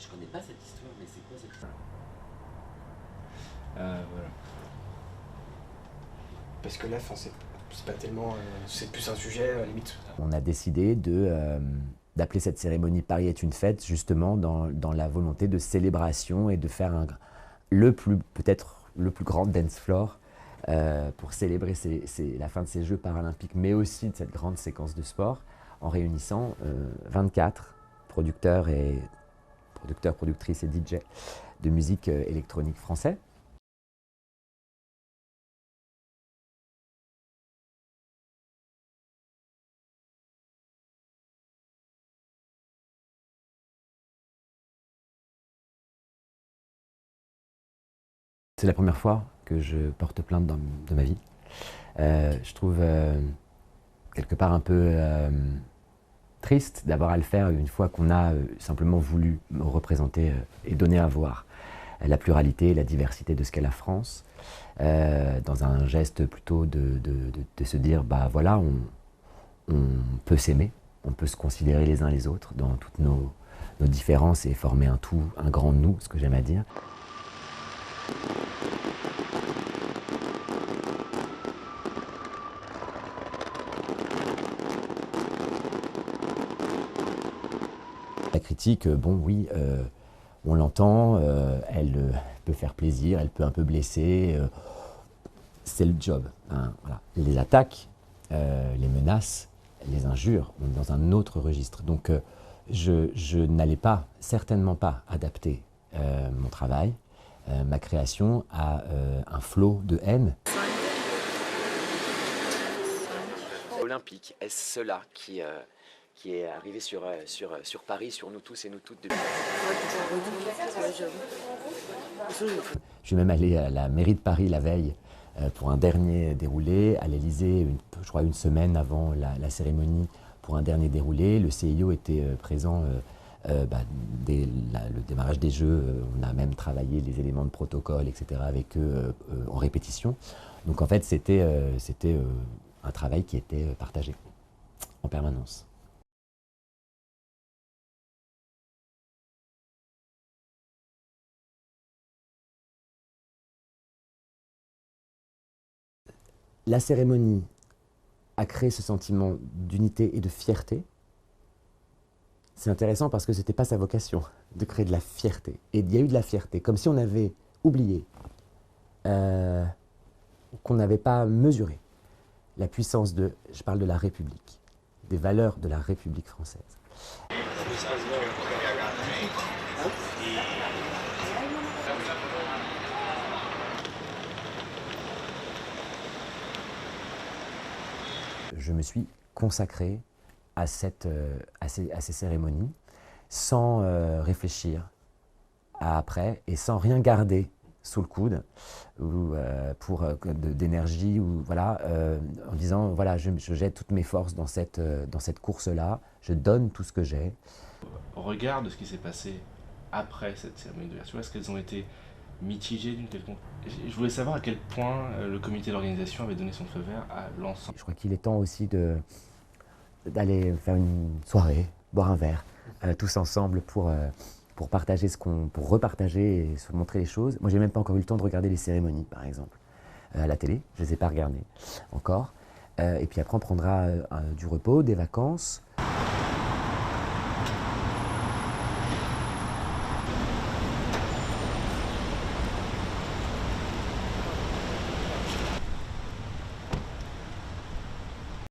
Je connais pas cette histoire, mais c'est quoi cette histoire? Voilà. Parce que là, c'est pas tellement. C'est plus un sujet, limite. On a décidé d'appeler cette cérémonie Paris est une fête, justement dans la volonté de célébration et de faire peut-être le plus grand dance floor pour célébrer la fin de ces Jeux paralympiques, mais aussi de cette grande séquence de sport, en réunissant 24 productrices et DJ de musique électronique français. C'est la première fois que je porte plainte de ma vie. Je trouve quelque part un peu triste d'avoir à le faire une fois qu'on a simplement voulu me représenter et donner à voir la pluralité et la diversité de ce qu'est la France, dans un geste plutôt de se dire, bah voilà, on peut s'aimer, on peut se considérer les uns les autres dans toutes nos différences et former un tout, un grand nous, ce que j'aime à dire. La critique, bon oui, on l'entend, elle peut faire plaisir, elle peut un peu blesser, c'est le job. Hein, voilà. Les attaques, les menaces, les injures, on est dans un autre registre. Donc je n'allais pas, certainement pas, adapter mon travail, ma création à un flot de haine. Olympique, est-ce cela qui est arrivé sur Paris, sur nous tous et nous toutes depuis... Je suis même allé à la mairie de Paris la veille pour un dernier déroulé, à l'Élysée, je crois une semaine avant la cérémonie, pour un dernier déroulé. Le CIO était présent dès le démarrage des Jeux. On a même travaillé les éléments de protocole, etc. avec eux en répétition. Donc en fait, c'était un travail qui était partagé en permanence. La cérémonie a créé ce sentiment d'unité et de fierté. C'est intéressant parce que ce n'était pas sa vocation de créer de la fierté. Et il y a eu de la fierté, comme si on avait oublié, qu'on n'avait pas mesuré la puissance je parle de la République, des valeurs de la République française. Je me suis consacré à ces cérémonies sans réfléchir à après et sans rien garder sous le coude ou d'énergie ou voilà en disant voilà je jette toutes mes forces dans cette course-là, je donne tout ce que j'ai. Au regard de ce qui s'est passé après cette cérémonie d'ouverture, est-ce qu'elles ont été mitigées d'une quelconque... Je voulais savoir à quel point le comité d'organisation avait donné son feu vert à l'ensemble. Je crois qu'il est temps aussi d'aller faire une soirée, boire un verre, tous ensemble pour partager pour repartager et se montrer les choses. Moi, j'ai même pas encore eu le temps de regarder les cérémonies, par exemple, à la télé. Je les ai pas regardées encore. Et puis après, on prendra du repos, des vacances.